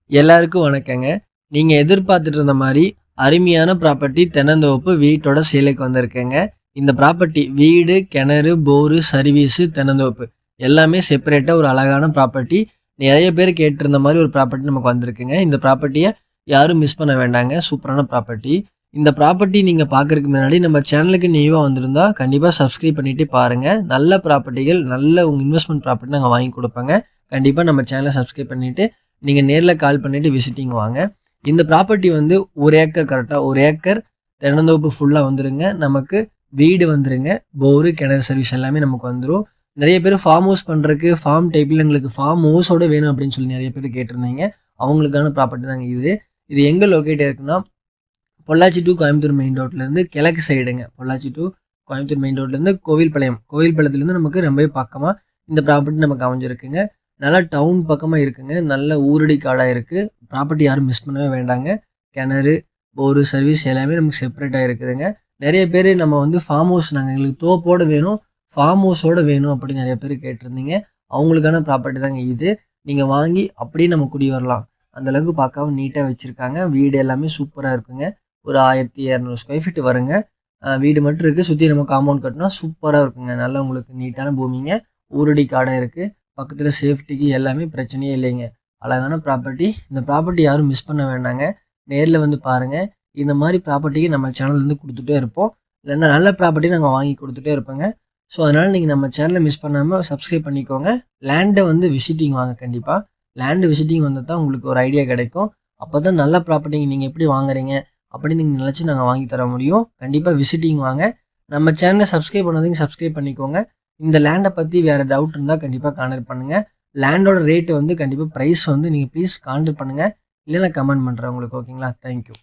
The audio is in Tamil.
எல்லாருக்கும் வணக்கங்க. நீங்க எதிர்பார்த்துட்டு இருந்த மாரி, அருமையான ப்ராப்பர்ட்டி தென்னந்தோப்பு வீட்டோட சேலுக்கு வந்திருக்குங்க. இந்த ப்ராப்பர்ட்டி வீடு, கிணறு, போரு, சர்வீஸு, தென்னந்தோப்பு எல்லாமே செப்பரேட்டா ஒரு அழகான ப்ராப்பர்ட்டி. நெறைய பேர் கேட்டிருந்த மாரி ஒரு ப்ராப்பர்ட்டி நமக்கு வந்திருக்குங்க. இந்த ப்ராப்பர்ட்டிய யாரும் மிஸ் பண்ண வேண்டாங்க. சூப்பரான ப்ராப்பர்ட்டி. இந்த ப்ராப்பர்ட்டி நீங்க பார்க்கறதுக்கு முன்னாடி நம்ம சேனலுக்கு நியூவா வந்திருந்தா, கண்டிப்பா சப்ஸ்கிரைப் பண்ணிட்டு பாருங்க. நல்ல ப்ராப்பர்ட்டிகள், நல்ல உங்க இன்வெஸ்ட்மென்ட் ப்ராப்பர்ட்டி நாங்க வாங்கி குடுப்போங்க. கண்டிப்பா நம்ம சேனல சப்ஸ்கிரைப் பண்ணிட்டு நீங்க நேர்ல கால் பண்ணிட்டு விசிட்டிங் வாங்க. இந்த ப்ராப்பர்ட்டி வந்து 1 ஏக்கர் கரெக்ட்டா 1 ஏக்கர் தென்னந்தோப்பு ஃபுல்லா வந்துருங்க. நமக்கு வீடு வந்துருங்க. போரு, கிணறு சர்வீஸ் எல்லாமே நமக்கு வந்துரும். நெறைய பேர் ஃபார்ம் ஹவுஸ் பண்றதுக்கு ஃபார்ம் டைப்ல எங்களுக்கு ஃபார்ம் ஹவுஸோட வேணும் அப்படின்னு சொல்லி நெறைய பேர் கேட்டிருந்தீங்க. அவங்களுக்கான ப்ராப்பர்ட்டி தாங்க இது. இது எங்க லொகேட் ஆயிருக்குன்னா, பொள்ளாச்சி டூ கோயம்புத்தூர் மெயின் ரோட்லேருந்து கிழக்கு சைடுங்க. பொள்ளாச்சி டூ கோயம்புத்தூர் மெயின் ரோட்லேருந்து கோவில்பாளையம். கோவில்பாளையத்துலேருந்து நமக்கு ரொம்பவே பக்கமா இந்த ப்ராப்பர்ட்டி நமக்கு அமைஞ்சிருக்குங்க. நல்லா டவுன் பக்கமா இருக்குங்க. நல்ல ஊரடி காடா இருக்கு. ப்ராப்பர்ட்டி யாரும் மிஸ் பண்ணவே வேண்டாங்க. கிணறு, போரு, சர்வீஸ் எல்லாமே நமக்கு செப்பரேட்டா இருக்குதுங்க. நெறைய பேரு நம்ம வந்து ஃபார்ம் ஹவுஸ் எங்களுக்கு தோப்போட வேணும், ஃபார்ம் ஹவுஸோட வேணும் அப்படின்னு நெறைய பேர் கேட்டிருந்தீங்க. அவங்களுக்கான ப்ராப்பர்ட்டி தாங்க இது. நீங்க வாங்கி அப்படியே நம்ம குடி வரலாம். அந்த அளவுக்கு பக்காவா நீட்டா வச்சிருக்காங்க. வீடு எல்லாமே சூப்பரா இருக்குங்க. ஒரு 1200 ஸ்கொயர் ஃபீட் வருங்க. வீடு மட்டும் இருக்கு. சுத்தி நம்ம காம்பவுண்ட் கட்டினா சூப்பரா இருக்குங்க. நல்லா உங்களுக்கு நீட்டான பூமிங்க. ஊரடி காடா இருக்கு. பக்கத்துல சேஃப்டிக்கு எல்லாமே பிரச்சனையே இல்லைங்க. அழகான ப்ராப்பர்ட்டி. இந்த ப்ராப்பர்ட்டி யாரும் மிஸ் பண்ண வேண்டாங்க. நேர்ல வந்து பாருங்க. இந்த மாரி ப்ராப்பர்ட்டிக்கு நம்ம சேனல்லேருந்து குடுத்துட்டே இருப்போம். இல்லன்னா நல்ல ப்ராப்பர்ட்டி நாங்க வாங்கி குடுத்துட்டே இருப்போங்க. ஸோ, அதனால நீங்க நம்ம சேனல மிஸ் பண்ணாம சப்ஸ்கிரைப் பண்ணிக்கோங்க. லேண்ட வந்து விசிட்டிங் வாங்க கண்டிப்பா. லேண்ட் விசிட்டிங் வந்தா தான் உங்களுக்கு ஒரு ஐடியா கிடைக்கும். அப்பதான் நல்ல ப்ராப்பர்ட்டி நீங்க எப்படி வாங்குறீங்க அப்படின்னு நீங்க நினைச்சு நாங்க வாங்கி தர முடியும். கண்டிப்பா விசிட்டிங் வாங்க. நம்ம சேனல சப்ஸ்கிரைப் பண்ணாதீங்க சப்ஸ்கிரைப் பண்ணிக்கோங்க. இந்த லேண்ட பத்தி வேற டவுட் இருந்தா கண்டிப்பா கான்டாக்ட் பண்ணுங்க. லேண்டோட ரேட் வந்து கண்டிப்பா பிரைஸ் வந்து நீங்க ப்ளீஸ் கான்டாக்ட் பண்ணுங்க. இல்ல நான் கமெண்ட் பண்றேன் உங்களுக்கு. ஓகேங்களா? Thank you.